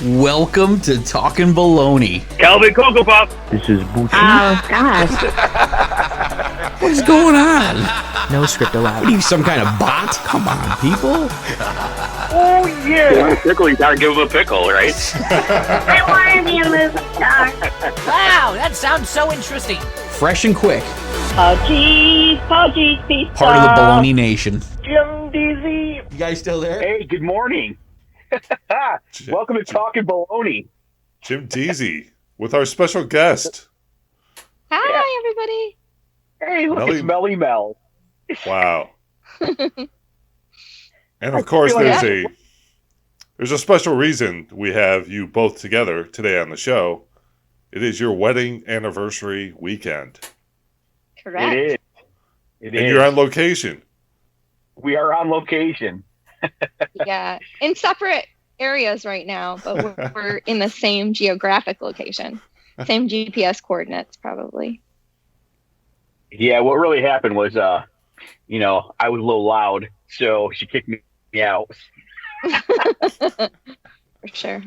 Welcome to Talkin Baloney. Calvin Cocoa Pop. This is Booty. Oh, gosh. What's going on? No script allowed. What are you, some kind of bot? Come on, people. Oh, yeah. You want a pickle, you gotta give him a pickle, right? I want to be a movie star. Wow, that sounds so interesting. Fresh and quick. Cheese, pizza. Part of the Baloney Nation. Jim Deezy. You guys still there? Hey, good morning. Welcome to Talkin Baloney. Jim Deezy with our special guest. Hi, everybody. Hey, look, it's Melly Mels. Wow. And of course, there's a special reason we have you both together today on the show. It is your wedding anniversary weekend. Correct. It And is. you're on location. We are on location. Yeah, in separate areas right now, but we're in the same geographic location, same GPS coordinates, probably. Yeah, what really happened was, I was a little loud, so she kicked me out. For sure.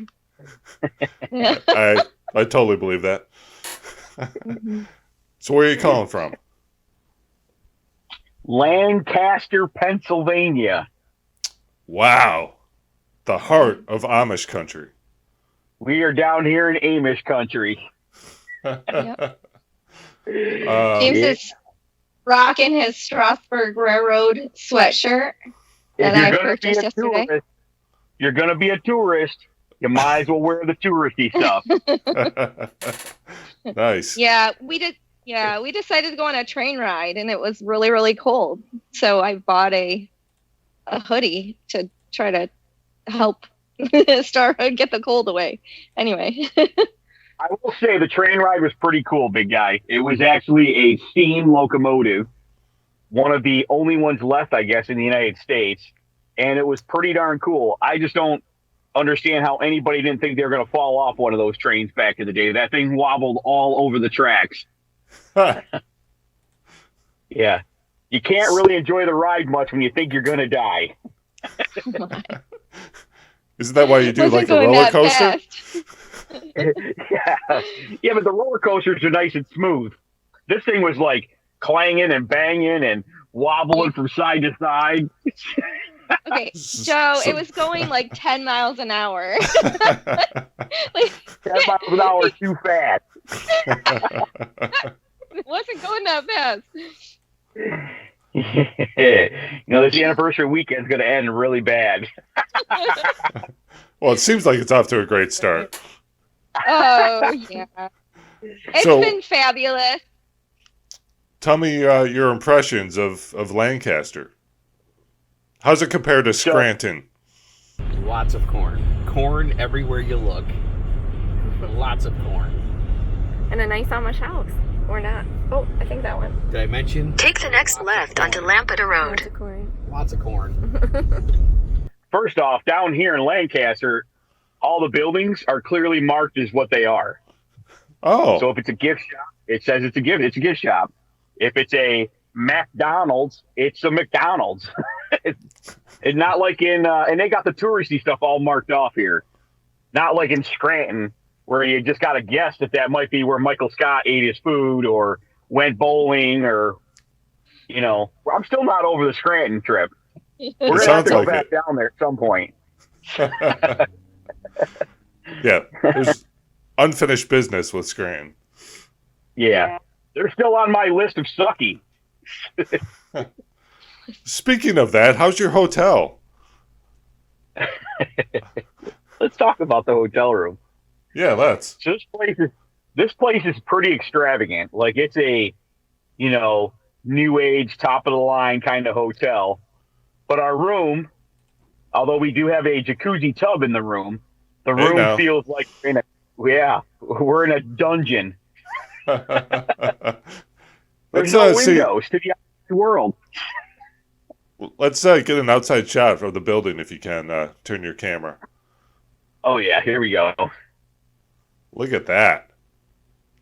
Yeah. I totally believe that. Mm-hmm. So where are you calling from? Lancaster, Pennsylvania. Wow. The heart of Amish Country. We are down here in Amish Country. Yep. James is rocking his Strasburg Railroad sweatshirt that I purchased yesterday. You're going to be a tourist. You might as well wear the touristy stuff. Nice. Yeah, we did. Yeah, we decided to go on a train ride, and it was really, really cold. So I bought a hoodie to try to help get the cold away. Anyway. I will say the train ride was pretty cool, big guy. It was actually a steam locomotive, one of the only ones left, I guess, in the United States, and it was pretty darn cool. I just don't understand how anybody didn't think they were going to fall off one of those trains back in the day. That thing wobbled all over the tracks. Yeah. You can't really enjoy the ride much when you think you're going to die. Isn't that why you do like a roller coaster? Yeah, but the roller coasters are nice and smooth. This thing was like clanging and banging and wobbling from side to side. Okay, Joe, it was going like 10 miles an hour. Like, 10 miles an hour too fast. It wasn't going that fast. This anniversary weekend's going to end really bad. Well, it seems like it's off to a great start. Oh, yeah. It's been fabulous. Tell me your impressions of Lancaster. How's it compare to Scranton? Lots of corn. Corn everywhere you look. Lots of corn. And a nice Amish house. Or not. Oh, I think that one. Did I mention? Take the next left onto Lampeter Road. Lots of corn. First off, down here in Lancaster, all the buildings are clearly marked as what they are. Oh. So if it's a gift shop, it says it's a gift shop. If it's a McDonald's, it's a McDonald's. It's not like in, and they got the touristy stuff all marked off here. Not like in Scranton, where you just got to guess that might be where Michael Scott ate his food or went bowling or, I'm still not over the Scranton trip. We're going to have to go back down there at some point. Yeah, there's unfinished business with Scranton. Yeah. They're still on my list of sucky. Speaking of that, how's your hotel? Let's talk about the hotel room. Yeah, let's. So this place is pretty extravagant. Like it's a, new age, top of the line kind of hotel. But our room, although we do have a jacuzzi tub in the room feels like we're in a dungeon. There's no windows to the outside world. Let's get an outside shot of the building if you can. Turn your camera. Oh yeah, here we go. Look at that.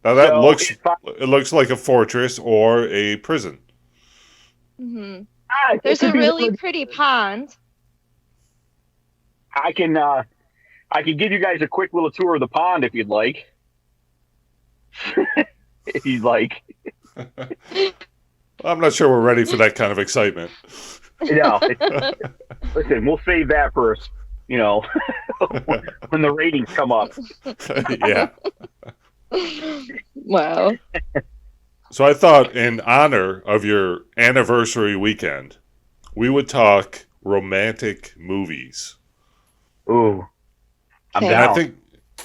Now that looks like a fortress or a prison. Mm-hmm. There's a really pretty pond. I can I can give you guys a quick little tour of the pond if you'd like. If you'd like. I'm not sure we're ready for that kind of excitement. No. Listen, we'll save that for, when the ratings come up. Yeah. Wow. So I thought in honor of your anniversary weekend, we would talk romantic movies. Ooh. I'm Okay. down.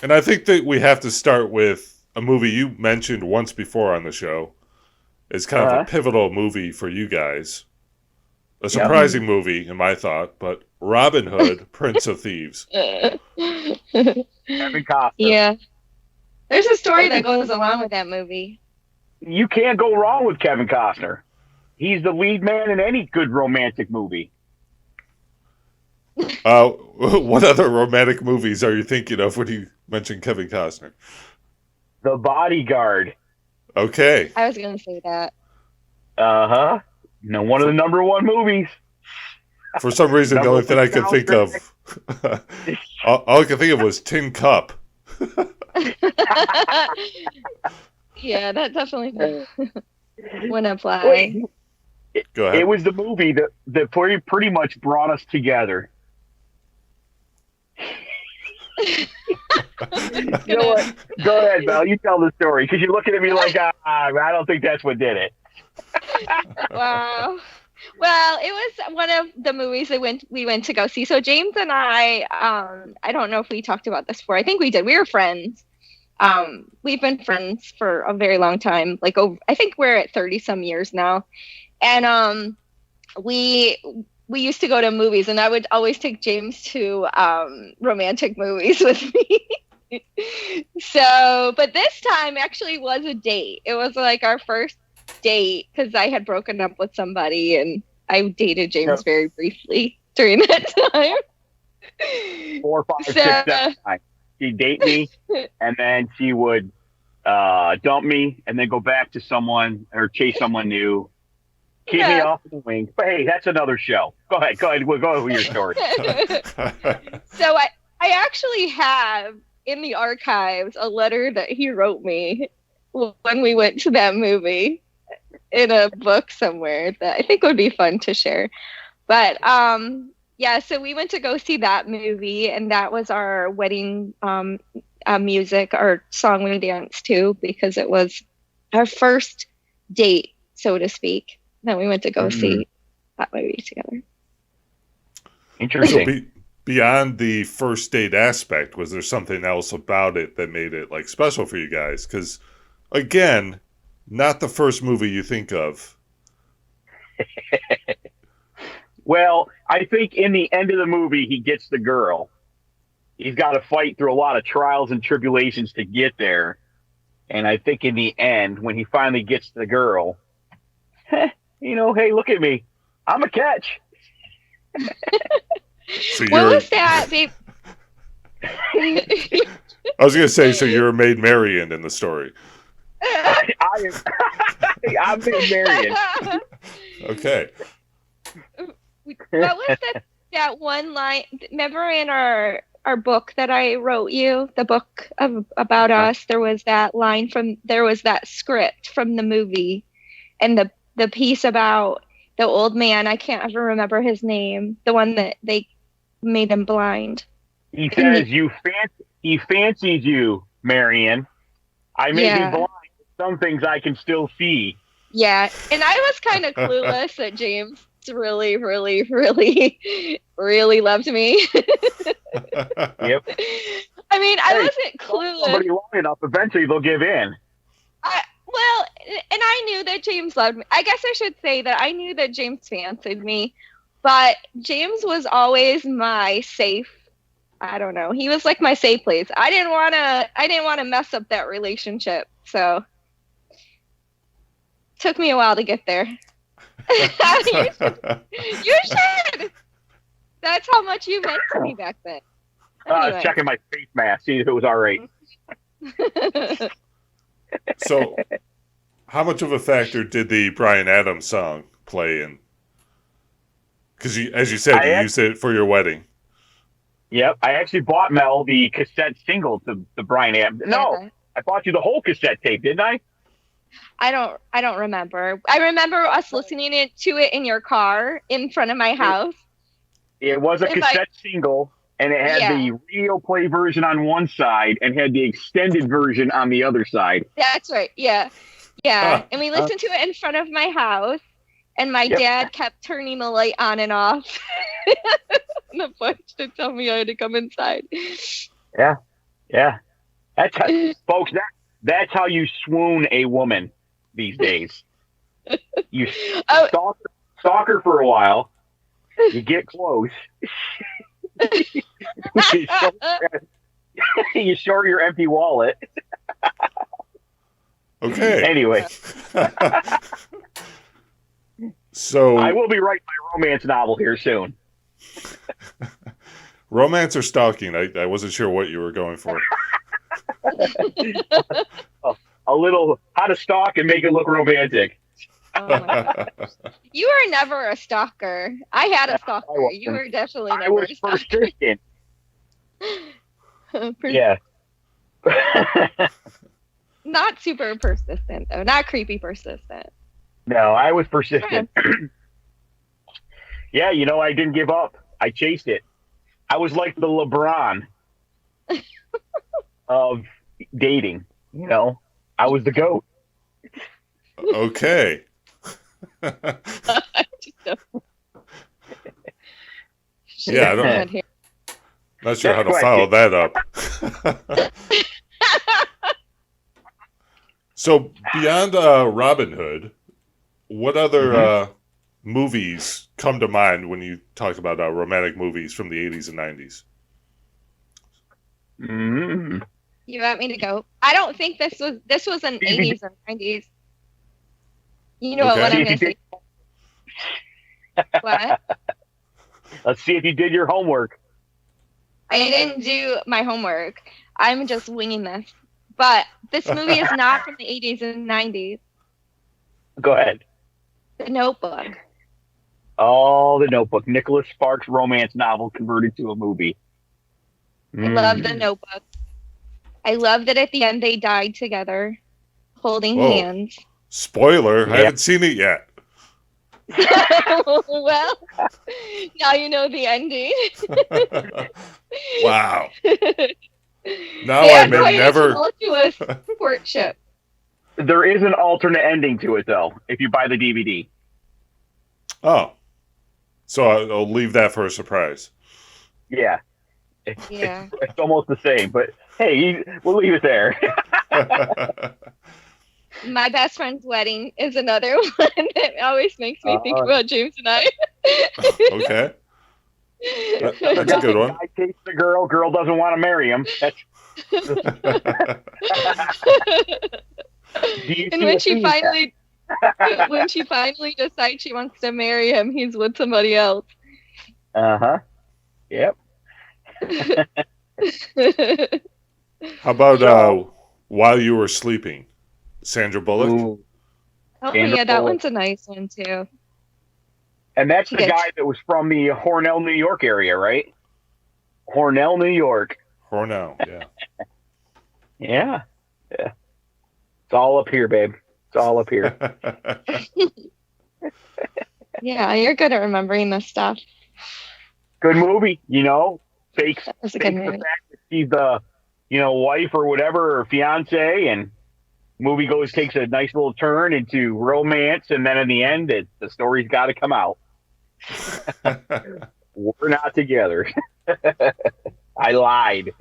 And I think that we have to start with a movie you mentioned once before on the show. It's kind of a pivotal movie for you guys. A surprising movie, in my thought, but Robin Hood, Prince of Thieves. Kevin Costner. Yeah. There's a story that goes along with that movie. You can't go wrong with Kevin Costner. He's the lead man in any good romantic movie. What other romantic movies are you thinking of when you mention Kevin Costner? The Bodyguard. Okay. I was going to say that. Uh-huh. One of the number one movies. For some reason, the only thing I could think of, all I could think of was Tin Cup. Yeah, that definitely wouldn't apply. Wait, Go ahead. it was the movie that pretty much brought us together. You know what? Go ahead, Mel. You tell the story because you're looking at me like, I don't think that's what did it. Wow. Well, it was one of the movies that we went to go see. So James and I don't know if we talked about this before. I think we did. We were friends. We've been friends for a very long time. I think we're at 30 some years now. And we used to go to movies, and I would always take James to romantic movies with me. So, but this time actually was a date. It was like our first date because I had broken up with somebody, and I dated James very briefly during that time. 4, 5, 6, 7 times. She'd date me, and then she would dump me, and then go back to someone or chase someone new. Keep me off the wing. But hey, that's another show. Go ahead. We'll go over your story. So I actually have in the archives a letter that he wrote me when we went to that movie in a book somewhere that I think would be fun to share. But so we went to go see that movie, and that was our wedding music, our song we danced to, because it was our first date, so to speak. Then we went to go see that movie together. Interesting. So beyond the first date aspect, was there something else about it that made it special for you guys? Because again, not the first movie you think of. Well, I think in the end of the movie, he gets the girl. He's got to fight through a lot of trials and tribulations to get there. And I think in the end, when he finally gets the girl, hey, look at me. I'm a catch. So What was that, babe? I was going to say, so you're a Maid Marian in the story. I'm being married. Okay. What was that one line? Remember in our book that I wrote you, the book about us, there was that script from the movie, and the piece about the old man. I can't ever remember his name. The one that they made him blind. He says he fancies you, Marion. I may be blind, but some things I can still see. Yeah, and I was kind of clueless that James really, really, really, really loved me. Yep. I mean, I wasn't clueless. Somebody long enough, eventually they'll give in. Well, and I knew that James loved me. I guess I should say that I knew that James fancied me, but James was always my safe. I don't know. He was like my safe place. I didn't want to mess up that relationship. So took me a while to get there. You should. That's how much you meant to me back then. I was checking my face mask, see if it was all right. So, how much of a factor did the Bryan Adams song play in? Because, as you said, you used it for your wedding. Yep. I actually bought Mel the cassette single to the Brian Adams. No, Yeah. I bought you the whole cassette tape, didn't I? I don't remember. I remember us listening to it in your car in front of my house. It was a cassette single, and it had the radio play version on one side and had the extended version on the other side. That's right. Yeah. Yeah. And we listened to it in front of my house, and my dad kept turning the light on and off on the porch to tell me I had to come inside. Yeah. Yeah. That's how, folks, that's how you swoon a woman these days. You stalk her for a while. You get close. You show her your empty wallet. Okay. Anyway. So I will be writing my romance novel here soon. Romance or stalking? I wasn't sure what you were going for. A little how to stalk and make it look romantic. Oh my God. You were never a stalker. I had a stalker. You were definitely I never was a stalker. persistent. Yeah. Not super persistent, though. Not creepy persistent. No, I was persistent. Yeah, you know, I didn't give up. I chased it. I was like the LeBron of dating. You know, I was the GOAT. Okay. Yeah, I don't. Not sure how to follow that up. So beyond Robin Hood, what other movies come to mind when you talk about romantic movies from the 80s and 90s? Mm-hmm. You want me to go? I don't think this was an 80s or 90s. You know what I'm going to say. What? Let's see if you did your homework. I didn't do my homework. I'm just winging this. But this movie is not from the 80s and 90s. Go ahead. The Notebook. Oh, The Notebook. Nicholas Sparks' romance novel converted to a movie. I love The Notebook. I love that at the end they died together, holding hands. Spoiler, I haven't seen it yet. Well, now you know the ending. Wow. Now I may never. Courtship. There is an alternate ending to it, though, if you buy the DVD. Oh. So I'll leave that for a surprise. Yeah. It's almost the same, but hey, we'll leave it there. My best friend's wedding is another one that always makes me think about James and I. Okay. That's a good one. Guy takes the girl doesn't want to marry him. And when she finally decides she wants to marry him, he's with somebody else. Uh-huh. Yep. How about While You Were Sleeping? Sandra Bullock? Ooh. Oh, yeah, that one's a nice one, too. And that's the guy that was from the Hornell, New York area, right? Hornell, New York. Hornell, yeah. Yeah. It's all up here, babe. It's all up here. Yeah, you're good at remembering this stuff. Good movie, you know. Fakes That was a the good movie. fact that she's the, wife or whatever, or fiance, and movie takes a nice little turn into romance, and then in the end, the story's got to come out. We're not together. I lied.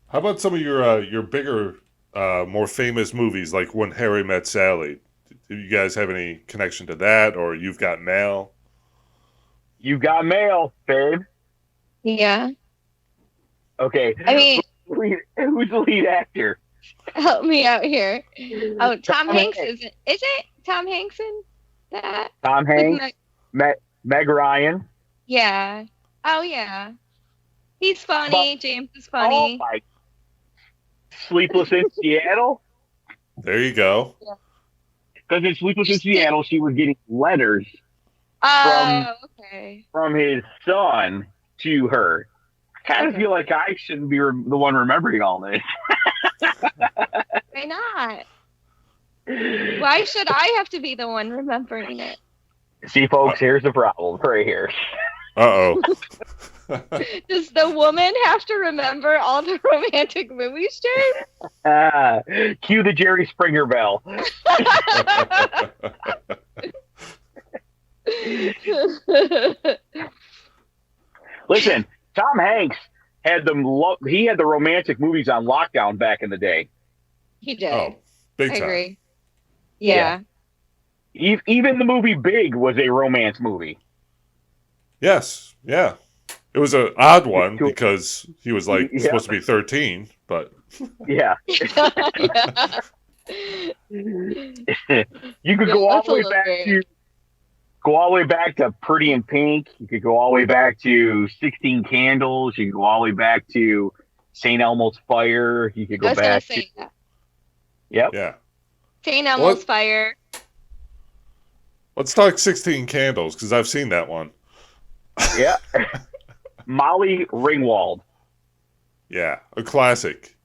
How about some of your bigger, more famous movies, like When Harry Met Sally? Do you guys have any connection to that, or You've Got Mail? You got mail, babe. Yeah. Okay. I mean, who's the lead actor? help me out here. Oh, Tom Hanks is it Tom Hanks in that? Tom Hanks, Meg Ryan. Yeah. Oh yeah. He's funny. James is funny. Oh my. Sleepless in Seattle. There you go. Because in Sleepless in Seattle, she was getting letters Okay. from his son to her. I kind of feel like I shouldn't be the one remembering all this. Why not? Why should I have to be the one remembering it? See, folks, here's the problem right here. Uh-oh. Does the woman have to remember all the romantic movies, James? Cue the Jerry Springer bell. Listen, Tom Hanks had he had the romantic movies on lockdown back in the day. He did. Oh, big I time. agree. Yeah. Even the movie Big was a romance movie. Yes, yeah. It was an odd one because he was like supposed to be 13, but yeah. Yeah. You could go all the way back to Pretty in Pink. You could go all the way back to 16 Candles. You could go all the way back to St. Elmo's Fire. You could go back to that. Yep. yeah. St. Elmo's Fire. Let's talk 16 Candles because I've seen that one. Yeah. Molly Ringwald. Yeah, a classic.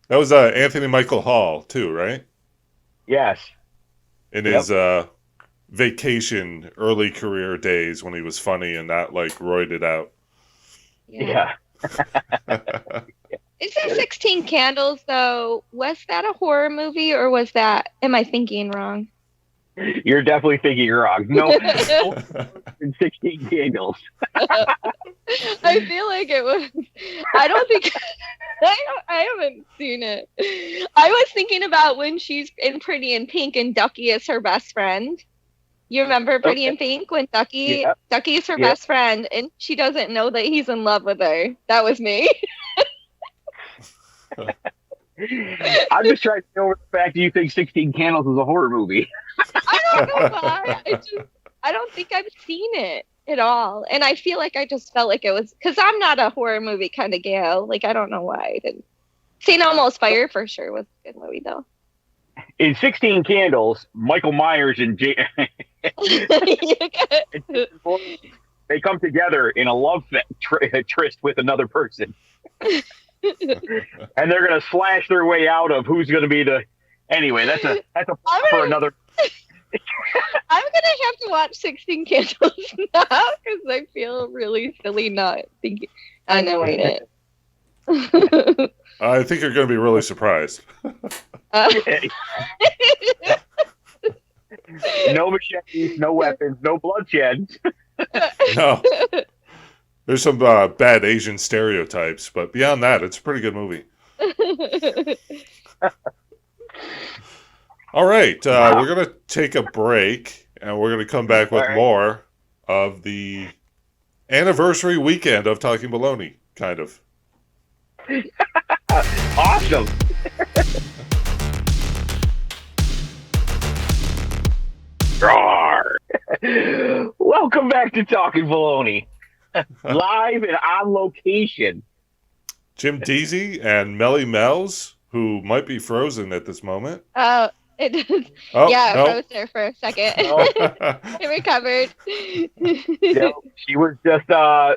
That was Anthony Michael Hall too, right? Yes. In his vacation early career days when he was funny and not like roided out. Yeah. Isn't 16 Candles, though, was that a horror movie or am I thinking wrong? You're definitely thinking wrong. No, 16 Candles. I feel like it was. I don't think. I haven't seen it. I was thinking about when she's in Pretty in Pink and Ducky is her best friend. You remember Pretty in Pink when Ducky is her best friend and she doesn't know that he's in love with her. That was me. I'm just trying to get over the fact that you think 16 Candles is a horror movie. I don't know why. I don't think I've seen it at all. And I feel like I just felt like it was because I'm not a horror movie kind of gal. Like, I don't know why I didn't. St. Elmo's Fire for sure was a good movie, though. In 16 Candles, Michael Myers and they come together in a love tryst with another person. And they're going to slash their way out of who's going to be the... Anyway, that's a for another... I'm going to have to watch 16 Candles now because I feel really silly not thinking... I know it. I think you're going to be really surprised. No machetes, no weapons, no bloodshed. No. There's some bad Asian stereotypes, but beyond that, it's a pretty good movie. All right, we're going to take a break, and we're going to come back with more of the anniversary weekend of Talkin Baloney, kind of. Awesome. Welcome back to Talkin Baloney. Live and on location. Jim Deezy and Melly Mels, who might be frozen at this moment. Oh, it does. Oh, yeah, no. I froze there for a second. It recovered. Yeah, she was just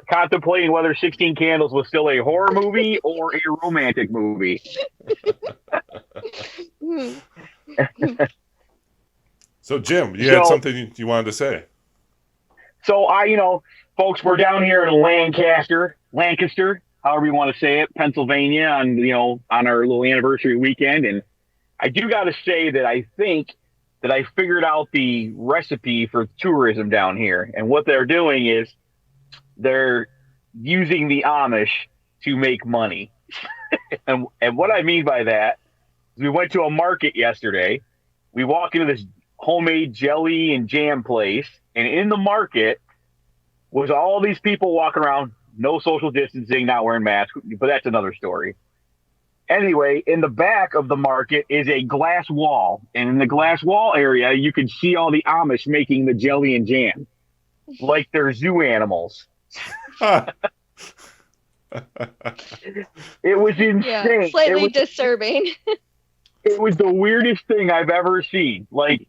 contemplating whether 16 Candles was still a horror movie or a romantic movie. So, Jim, you had something you wanted to say. So, folks, we're down here in Lancaster, however you want to say it, Pennsylvania, on our little anniversary weekend. And I do got to say that I think that I figured out the recipe for tourism down here. And what they're doing is they're using the Amish to make money. and what I mean by that is we went to a market yesterday. We walk into this homemade jelly and jam place. And in the market was all these people walking around, no social distancing, not wearing masks, but that's another story. Anyway, in the back of the market is a glass wall. And in the glass wall area, you can see all the Amish making the jelly and jam. Like they're zoo animals. It was insane. Yeah, slightly disturbing. It was the weirdest thing I've ever seen. Like,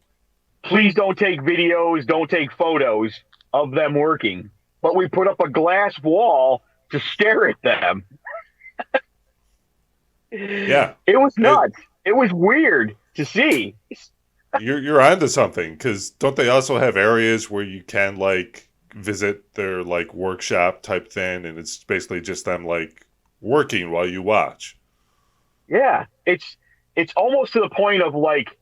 please don't take videos, don't take photos of them working. But we put up a glass wall to stare at them. Yeah. It was nuts. It was weird to see. You're onto something, because don't they also have areas where you can like visit their like workshop type thing, and it's basically just them like working while you watch? Yeah, it's almost to the point of like,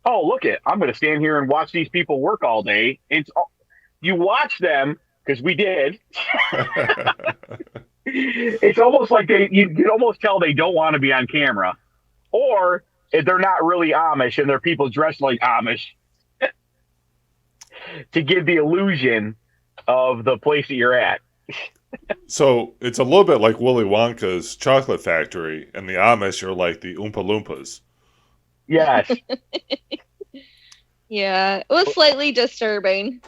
oh, look I'm going to stand here and watch these people work all day. You watch them, because we did. It's almost like you can almost tell they don't want to be on camera, or if they're not really Amish and they're people dressed like Amish to give the illusion of the place that you're at. So it's a little bit like Willy Wonka's chocolate factory, and the Amish are like the Oompa Loompas. Yes. Yeah, it was slightly disturbing.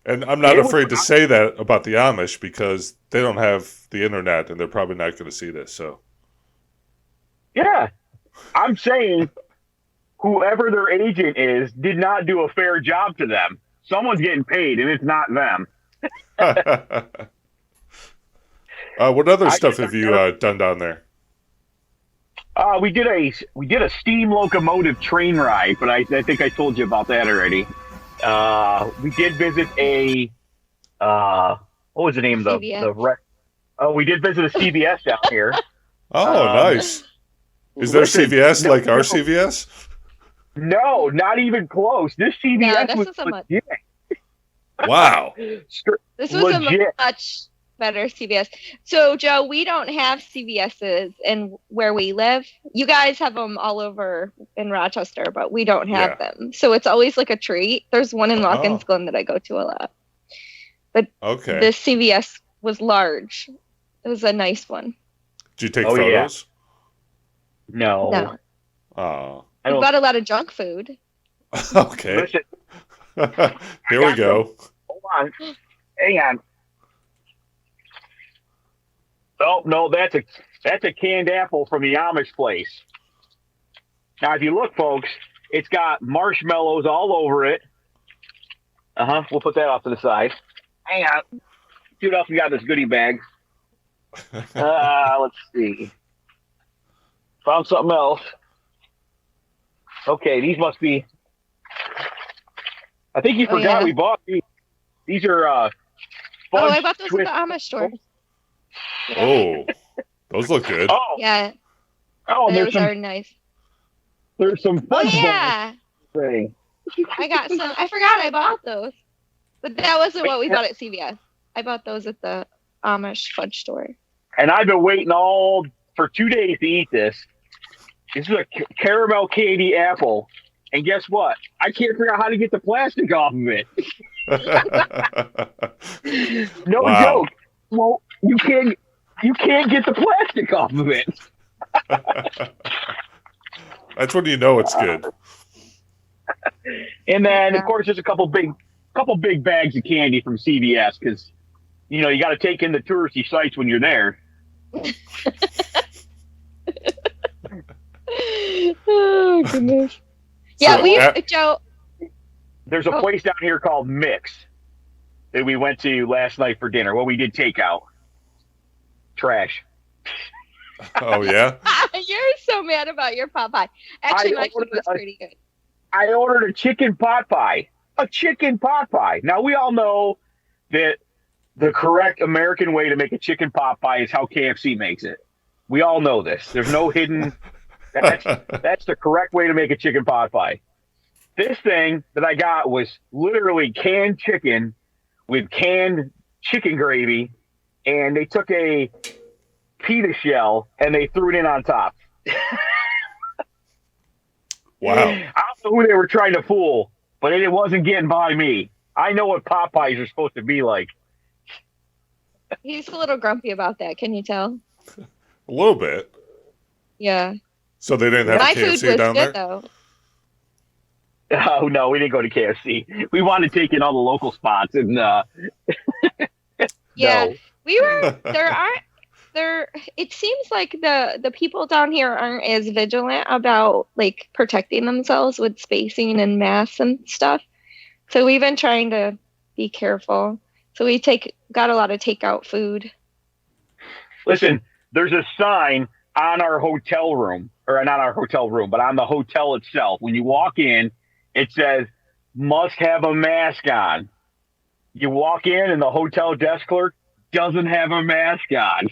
And I'm not afraid to say that about the Amish, because they don't have the internet and they're probably not going to see this. So, Yeah. I'm saying whoever their agent is did not do a fair job to them. Someone's getting paid, and it's not them. what other stuff have you done down there? We did a steam locomotive train ride, but I think I told you about that already. We did visit what was the name of we did visit a CVS down here. Oh, nice. Is there CVS like our CVS? No, not even close. This CVS was legit. Wow. This was a much better CVS. So, Joe, we don't have CVS's in where we live. You guys have them all over in Rochester, but we don't have them. So it's always like a treat. There's one in Watkins Glen that I go to a lot. But this CVS was large. It was a nice one. Did you take photos? Yeah. No. Oh. We bought a lot of junk food. Okay. Listen, Here we go. Hold on. Hang on. Oh, no, that's a canned apple from the Amish place. Now, if you look, folks, it's got marshmallows all over it. We'll put that off to the side. Hang on. See what else we got in this goodie bag. Let's see. Found something else. Okay, these must be... I think you forgot we bought these. These are fudge I bought those at the Amish store. Yeah. Oh, those look good. Oh, yeah. Oh, those are nice. There's some fudge. Oh, yeah. Thing. I got some. I forgot I bought those. But that wasn't what we bought at CVS. I bought those at the Amish fudge store. And I've been waiting for 2 days to eat this. This is a caramel candy apple. And guess what? I can't figure out how to get the plastic off of it. No joke. Well, you can't get the plastic off of it. That's when you know it's good. And then, of course, there's a couple big bags of candy from CVS, because you got to take in the touristy sites when you're there. Oh goodness. Yeah, Joe. There's a place down here called Mix that we went to last night for dinner. Well, we did takeout. Trash. Oh yeah. You're so mad about your pot pie. Actually, my food was pretty good. I ordered a chicken pot pie. A chicken pot pie. Now we all know that the correct American way to make a chicken pot pie is how KFC makes it. We all know this. There's no hidden. That's the correct way to make a chicken pot pie. This thing that I got was literally canned chicken with canned chicken gravy, and they took a pita shell and they threw it in on top. Wow. I don't know who they were trying to fool, but it wasn't getting by me. I know what pot pies are supposed to be like. He's a little grumpy about that. Can you tell? A little bit. Yeah. So they didn't have my a KFC food was down good, there? though. Oh, no, we didn't go to KFC. We wanted to take in all the local spots. And yeah, no. we were, it seems like the people down here aren't as vigilant about like protecting themselves with spacing and masks and stuff. So we've been trying to be careful. So we got a lot of takeout food. Listen, there's a sign on our hotel room, or not our hotel room, but on the hotel itself. When you walk in, it says, must have a mask on. You walk in and the hotel desk clerk doesn't have a mask on.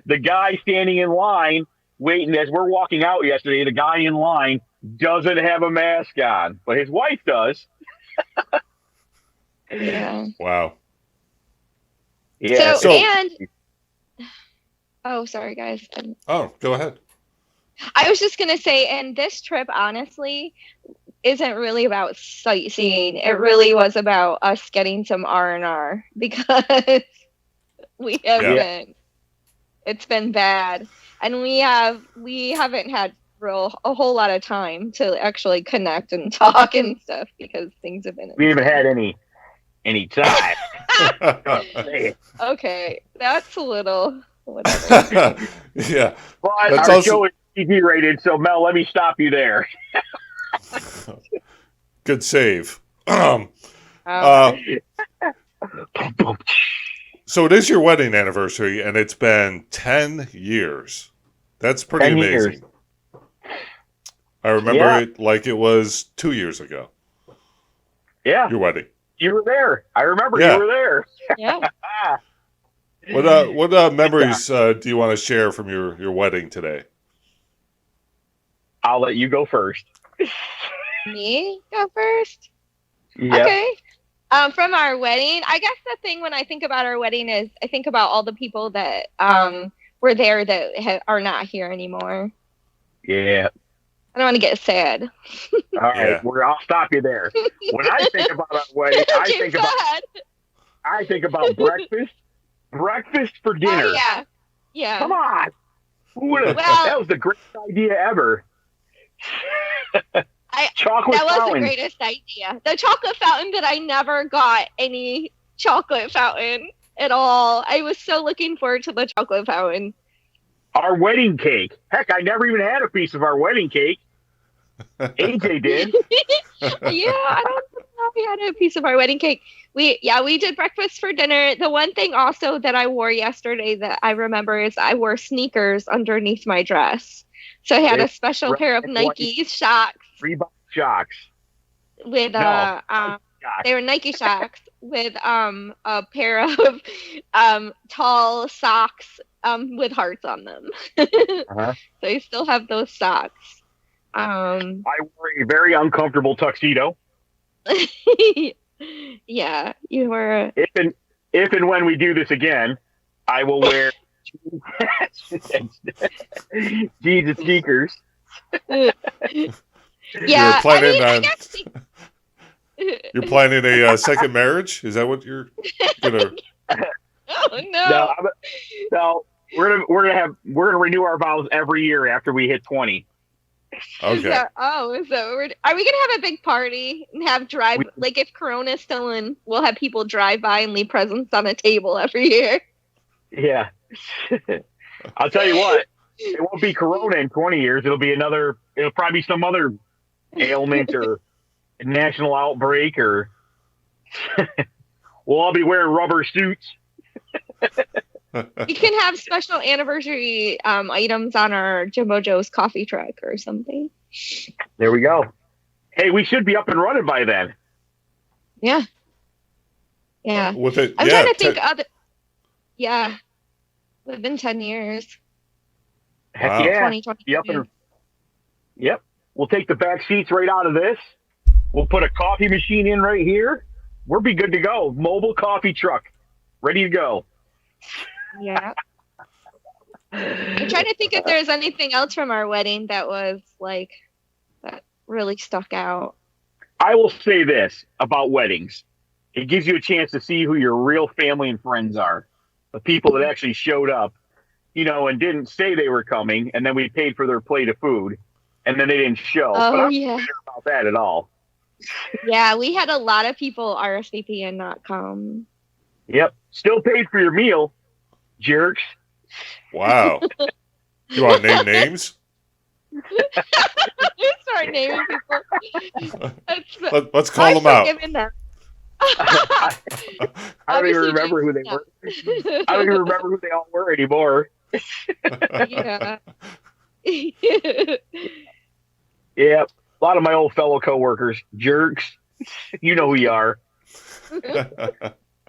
The guy standing in line, waiting as we're walking out yesterday, the guy in line doesn't have a mask on, but his wife does. Yeah. Wow. Yeah. Oh, sorry, guys. Oh, go ahead. I was just going to say, and this trip, honestly, isn't really about sightseeing. It really was about us getting some R&R because we haven't. It's been bad, and we haven't had a whole lot of time to actually connect and talk and stuff because things have been. We haven't had any time. Okay, that's a little whatever. Yeah. But That's our also- show is PG rated, so Mel, let me stop you there. Good save. Oh. So it is your wedding anniversary, and it's been 10 years. That's pretty 10 amazing. years. I remember Yeah. it like it was 2 years ago. Yeah, Your wedding. you were there. I remember Yeah. you were there. Yeah. What memories do you want to share from your wedding today? I'll let you go first. Me go first. Yep. Okay. From our wedding, I guess the thing when I think about our wedding is I think about all the people that were there that are not here anymore. Yeah. I don't want to get sad. All right. Yeah. I'll stop you there. When I think about our wedding, Okay, go ahead. I think about breakfast for dinner. Oh, yeah. Yeah. Come on. Well- That was the greatest idea ever. Chocolate That was fountain. the greatest idea. The chocolate fountain that I never got any chocolate fountain at all. I was so looking forward to the chocolate fountain. Our wedding cake. Heck, I never even had a piece of our wedding cake. AJ did. Yeah, I don't know if we had a piece of our wedding cake. We did breakfast for dinner. The one thing also that I wore yesterday that I remember is I wore sneakers underneath my dress. So I had a special pair of Nike Shocks Reebok Shocks. with Shocks. they were Nike Shocks with a pair of tall socks with hearts on them. Uh-huh. So I still have those socks. I wore a very uncomfortable tuxedo. Yeah, you were. If and when we do this again, I will wear jeans and sneakers. Yeah, You're planning I on. guess You're planning a second marriage? Is that what you're gonna? Oh no! No, we're gonna renew our vows every year after we hit 20. Okay. Is that are we gonna have a big party and have like if Corona's still in, we'll have people drive by and leave presents on a table every year. Yeah. I'll tell you what, it won't be Corona in 20 years. It'll probably be some other ailment or national outbreak, or we'll all be wearing rubber suits. We can have special anniversary items on our Jimbo Joe's coffee truck or something. There we go. Hey, we should be up and running by then. Yeah. Yeah. With it, I'm yeah. trying to think other. Yeah. It's been 10 years. Heck Wow. yeah. 2022. Yep. We'll take the back seats right out of this. We'll put a coffee machine in right here. We'll be good to go. Mobile coffee truck. Ready to go. Yeah. I'm trying to think if there's anything else from our wedding that was like that really stuck out. I will say this about weddings. It gives you a chance to see who your real family and friends are. The people that actually showed up, and didn't say they were coming, and then we paid for their plate of food, and then they didn't show. But Oh I'm yeah. not bitter about that at all. Yeah, we had a lot of people RSVP and not come. Yep. Still paid for your meal, jerks. Wow. You want to name names? Sorry, start naming people. Let's call them out. I don't even remember who they were. I don't even remember who they all were anymore. Yeah. Yeah, a lot of my old fellow coworkers, jerks. You know who you are.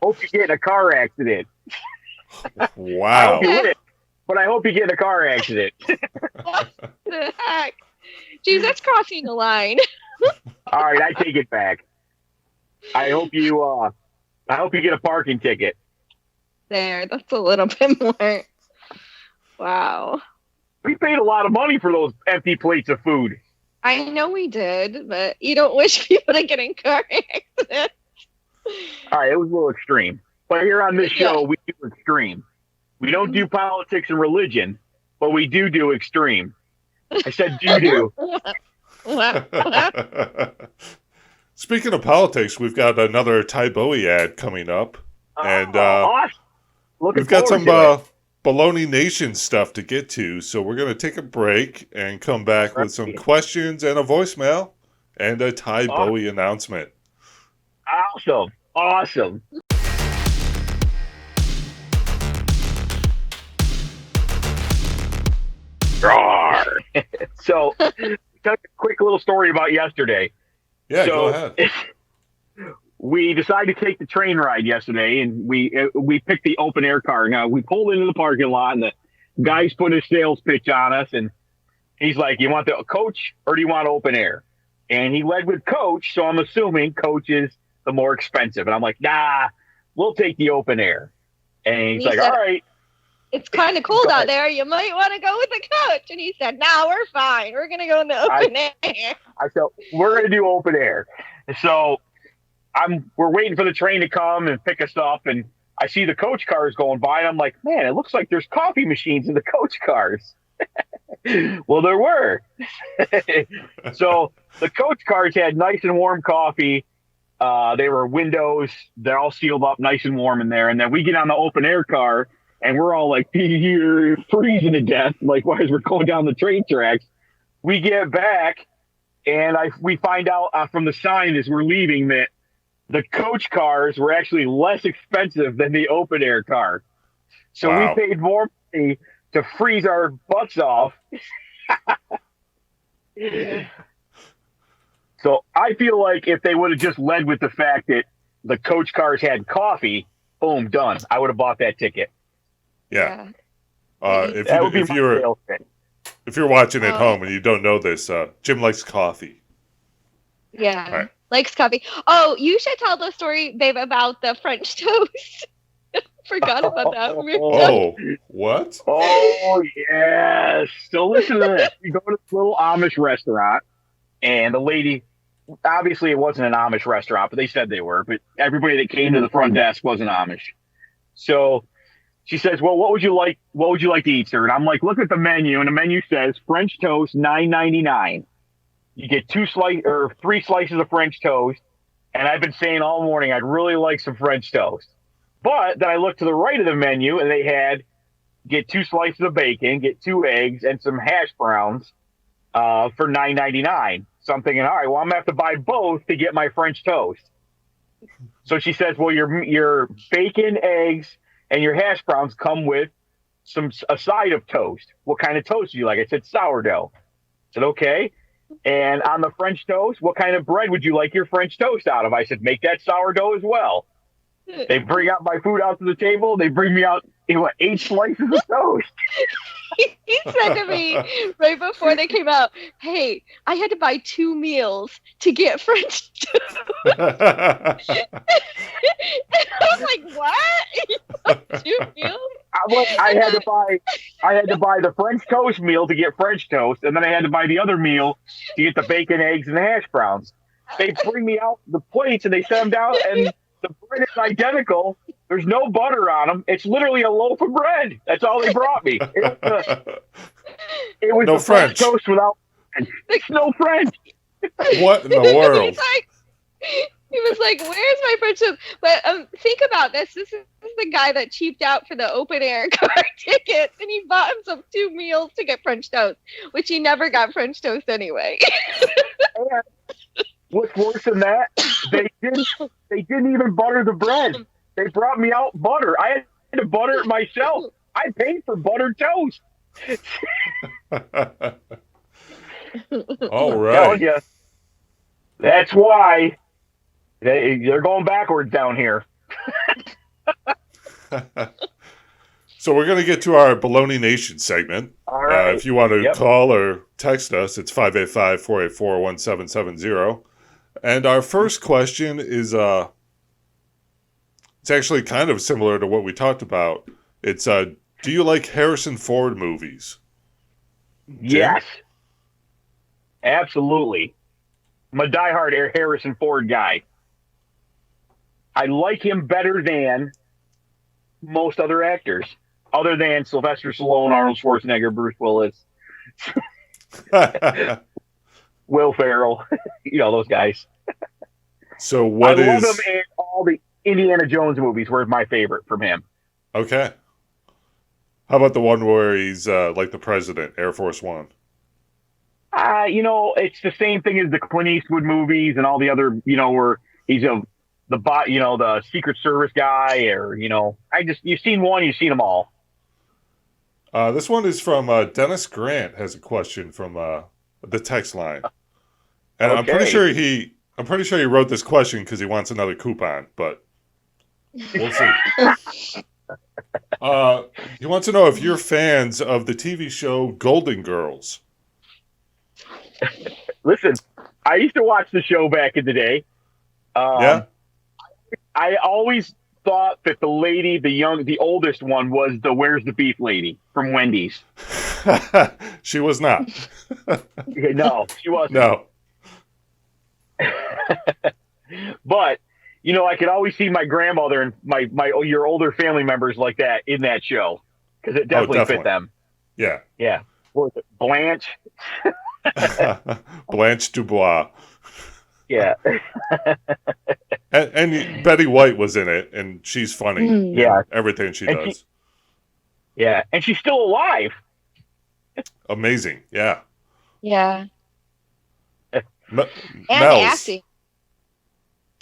Hope you get in a car accident. Wow. You win, but I hope you get in a car accident. What the heck? Jeez, that's crossing the line. All right, I take it back. I hope you get a parking ticket. There, that's a little bit more. Wow. We paid a lot of money for those empty plates of food. I know we did, but you don't wish people to get in car accidents. All right, it was a little extreme. But here on this show, we do extreme. We don't do politics and religion, but we do extreme. I said do. Speaking of politics, we've got another Ty Bowie ad coming up. And awesome. we've got some Baloney Nation stuff to get to, so we're going to take a break and come back with some questions and a voicemail and a Ty Bowie announcement. Awesome. So, tell a quick little story about yesterday. Yeah, go ahead. We decided to take the train ride yesterday, and we picked the open air car. Now, we pulled into the parking lot, and the guy's put his sales pitch on us, and he's like, you want the coach or do you want open air? And he led with coach, so I'm assuming coach is the more expensive. And I'm like, nah, we'll take the open air. And he's like, all right. It's kind of cold out there. You might want to go with the coach. And he said, no, we're fine. We're going to go in the open air. I said, we're going to do open air. So we're waiting for the train to come and pick us up. And I see the coach cars going by. And I'm like, man, it looks like there's coffee machines in the coach cars. Well, there were. So the coach cars had nice and warm coffee. They were windows. They're all sealed up nice and warm in there. And then we get on the open air car. And we're all like, you're freezing to death. Like, why is we're going down the train tracks? We get back, and we find out from the sign as we're leaving that the coach cars were actually less expensive than the open air car. So we paid more money to freeze our butts off. So I feel like if they would have just led with the fact that the coach cars had coffee, boom, done. I would have bought that ticket. Yeah. If you're watching at home and you don't know this, Jim likes coffee. Yeah. Right. Likes coffee. Oh, you should tell the story, babe, about the French toast. Forgot about that. Oh, what? Oh, yes. So listen to this. We go to this little Amish restaurant, and the lady, obviously it wasn't an Amish restaurant, but they said they were, but everybody that came to the front desk wasn't Amish. So she says, well, what would you like to eat, sir? And I'm like, look at the menu, and the menu says French toast, $9.99. You get 3 slices of French toast, and I've been saying all morning I'd really like some French toast. But then I looked to the right of the menu, and they had get 2 slices of bacon, get 2 eggs, and some hash browns for $9.99. So I'm thinking, all right, well, I'm going to have to buy both to get my French toast. So she says, well, your bacon, eggs, and your hash browns come with a side of toast. What kind of toast do you like? I said sourdough. I said, okay. And on the French toast, what kind of bread would you like your French toast out of? I said, make that sourdough as well. They bring out my food out to the table. They bring me out 8 slices of toast. He said to me right before they came out, hey, I had to buy 2 meals to get French toast. I was like, what? 2 meals? I had to buy the French toast meal to get French toast, and then I had to buy the other meal to get the bacon, eggs, and the hash browns. They bring me out the plates and they set them down, and the bread is identical. There's no butter on them. It's literally a loaf of bread. That's all they brought me. It was no the French toast without French. It's no French. What in the world? He was like, "Where's my French toast?" But think about this. This is the guy that cheaped out for the open air car ticket, and he bought himself 2 meals to get French toast, which he never got French toast anyway. What's worse than that? They didn't even butter the bread. They brought me out butter. I had to butter it myself. I paid for buttered toast. All right. You, that's why they're going backwards down here. So we're going to get to our Baloney Nation segment. All right. If you want to call or text us, it's 585-484-1770. And our first question is, it's actually kind of similar to what we talked about. It's, do you like Harrison Ford movies? Yes. Absolutely. I'm a diehard Harrison Ford guy. I like him better than most other actors, other than Sylvester Stallone, Arnold Schwarzenegger, Bruce Willis, Will Ferrell, those guys. So I love him in all the Indiana Jones movies were my favorite from him. Okay. How about the one where he's like the president, Air Force One? It's the same thing as the Clint Eastwood movies and all the other, where he's the Secret Service guy, or you've seen one, you've seen them all. This one is from Dennis Grant. Has a question from the text line, and Okay. I'm pretty sure he wrote this question because he wants another coupon, but we'll see. He wants to know if you're fans of the TV show Golden Girls. Listen, I used to watch the show back in the day. Yeah. I always thought that the oldest one was the Where's the Beef lady from Wendy's. She was not. No, she wasn't. No. But, I could always see my grandmother and your older family members like that in that show, because it definitely fit them. Yeah. Yeah. What was it? Blanche? Blanche Dubois. Yeah. and Betty White was in it, and she's funny. Yeah. Everything she does. Yeah. And she's still alive. Amazing. Yeah. Yeah. And Mels. assy.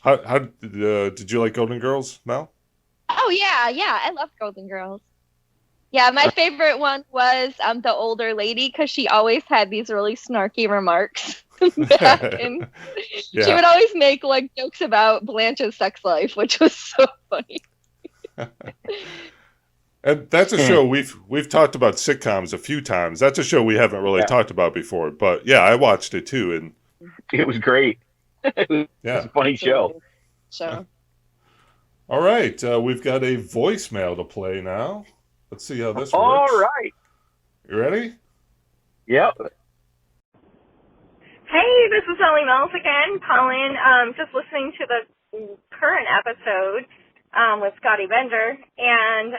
How did you like Golden Girls, Mel? Oh yeah, I love Golden Girls. Yeah, my favorite one was the older lady, because she always had these really snarky remarks. Back and Yeah. she would always make jokes about Blanche's sex life, which was so funny. And that's a show we've talked about sitcoms a few times. That's a show we haven't really talked about before, but yeah, I watched it too, and it was great. It was a funny show. So, all right, we've got a voicemail to play now. Let's see how this works. All right. You ready? Yep. Hey, this is Melly Mels again, calling. Just listening to the current episode with Scotty Bender, and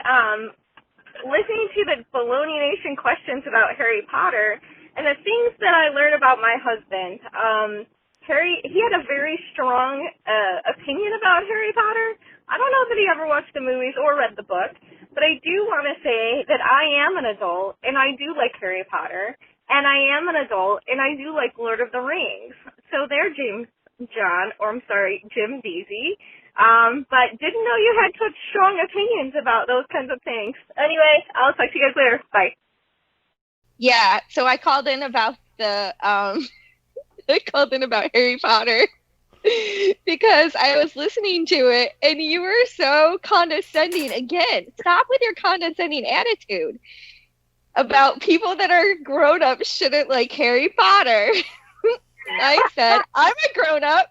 listening to the Baloney Nation questions about Harry Potter, and the things that I learned about my husband. He had a very strong opinion about Harry Potter. I don't know that he ever watched the movies or read the book, but I do want to say that I am an adult, and I do like Harry Potter, and I am an adult, and I do like Lord of the Rings. So there, Jim Deezy. But didn't know you had such strong opinions about those kinds of things. Anyway, I'll talk to you guys later. Bye. yeah, so I called in about Harry Potter because I was listening to it, and you were so condescending. Again, stop with your condescending attitude about people that are grown up shouldn't like Harry Potter. I said, I'm a grown up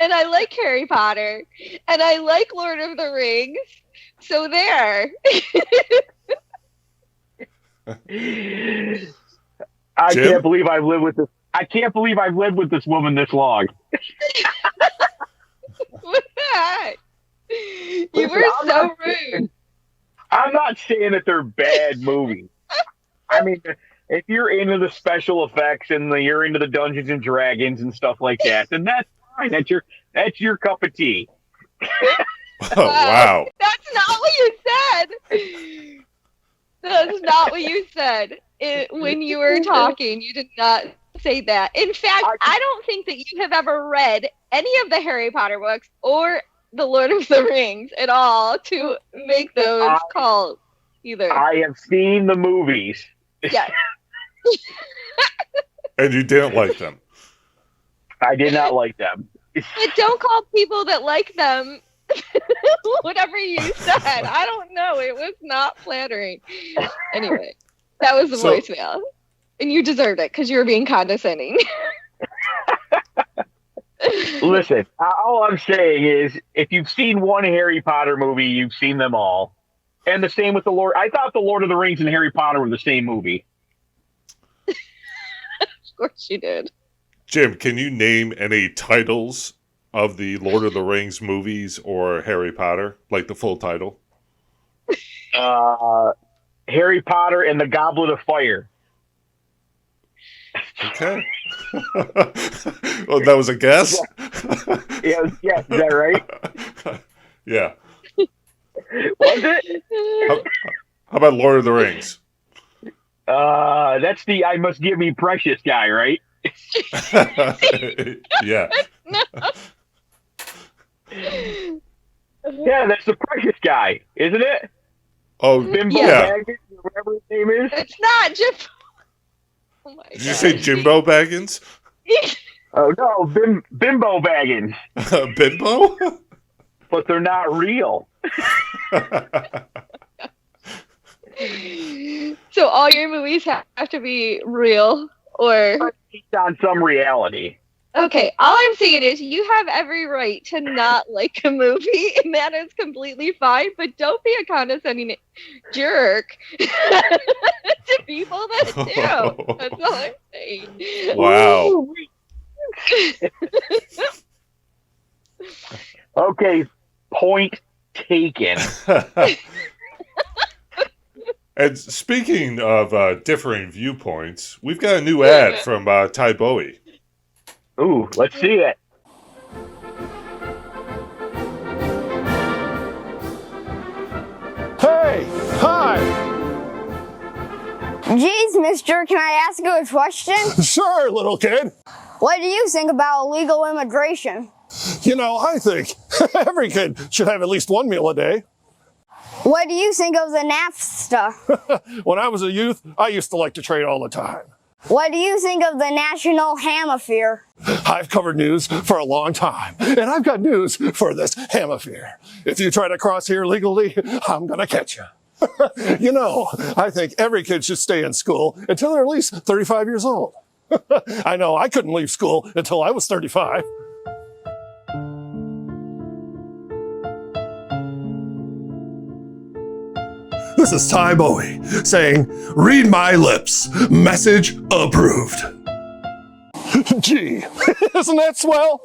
and I like Harry Potter and I like Lord of the Rings. So there. I Jim? can't believe I've lived with this woman this long. What's that? You Listen, were so rude. I'm not saying that they're bad movies. I mean, if you're into the special effects and you're into the Dungeons and Dragons and stuff like that, then that's fine. That's your cup of tea. Wow. That's not what you said. That's not what you said. When you were talking, you did not say that. In fact, I don't think that you have ever read any of the Harry Potter books or the Lord of the Rings at all to make those calls either. I have seen the movies. Yes. And you didn't like them. I did not like them. But don't call people that like them whatever you said. I don't know. It was not flattering. Anyway, that was the voicemail. And you deserved it because you were being condescending. Listen, all I'm saying is if you've seen one Harry Potter movie, you've seen them all. And the same with the Lord. I thought the Lord of the Rings and Harry Potter were the same movie. Of course you did. Jim, can you name any titles of the Lord of the Rings movies or Harry Potter? Like the full title? Harry Potter and the Goblet of Fire. Okay. Well, that was a guess? Yeah, is that right? Yeah. Was it? How about Lord of the Rings? That's the I Must Give Me Precious guy, right? Yeah. No. Yeah, that's the Precious guy, isn't it? Oh, Bimbo yeah. Baggins, or whatever his name is. It's not Jim. Oh my Did you say Jimbo Baggins? Oh no, Bimbo Baggins. Bimbo? But they're not real. So all your movies have to be real, or Based on some reality. okay. All I'm saying is you have every right to not like a movie, and that is completely fine. But don't be a condescending jerk to people that do. That's all I'm saying. Wow. Okay, point taken. And speaking of differing viewpoints, we've got a new ad from Ty Bowie. Ooh, let's see it. Hey, hi. Geez, mister, can I ask you a question? Sure, little kid. What do you think about illegal immigration? You know, I think every kid should have at least one meal a day. What do you think of the NAFTA? When I was a youth, I used to like to trade all the time. What do you think of the National Ham Affair? I've covered news for a long time, and I've got news for this ham affair. If you try to cross here legally, I'm gonna catch you. You know, I think every kid should stay in school until they're at least 35 years old. I know I couldn't leave school until I was 35. This is Ty Bowie saying, read my lips, message approved. Gee, isn't that swell?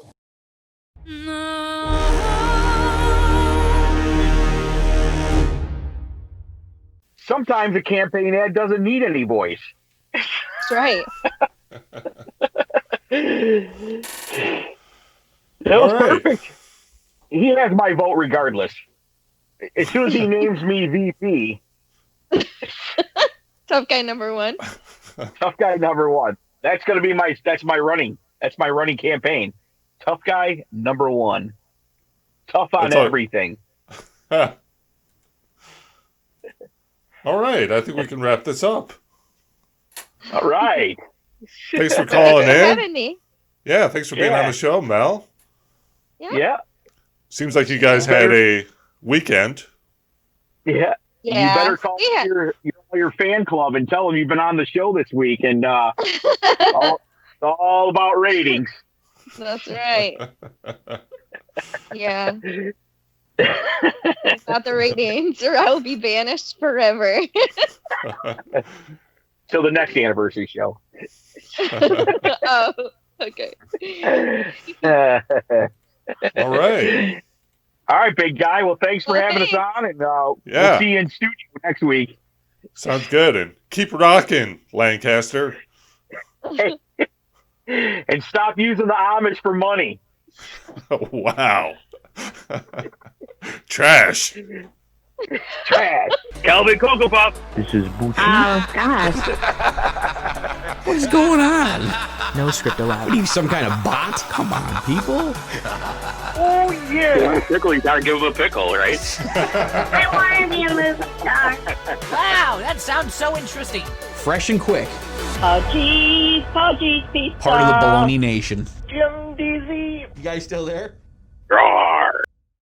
Sometimes a campaign ad doesn't need any voice. That's right. That was All right. perfect. He has my vote regardless. As soon as he names me VP, Tough guy number one. tough guy number one. That's gonna be my running campaign. Tough guy number one. Tough on That's all- everything. All right, I think we can wrap this up. All right. Thanks for calling Thanks for in. having me. Yeah, thanks for being on the show, Mel. Yeah. Seems like you guys had a weekend. Yeah. Yeah. You better call We had- your fan club and tell them you've been on the show this week, and all about ratings. That's right. Yeah. Not the ratings, or I will be banished forever. Till the next anniversary show. Oh, okay. All right. All right, big guy. Well, thanks for Well, having us thanks. on, and Yeah. we'll see you in studio next week. Sounds good. And keep rocking, Lancaster. And stop using the Amish for money. Wow. Trash. Trash. Calvin Cocoa Pop. This is Boochie. Oh, gosh. What is going on? No script allowed. What are you, some kind of bot? Come on, people. Oh, yeah. Pickle, you gotta give him a pickle, right? I want to be a movie star. Wow, that sounds so interesting. Fresh and quick. Oh, geez, pizza. Part of the Baloney Nation. Jim Deezy. You guys still there? Roar.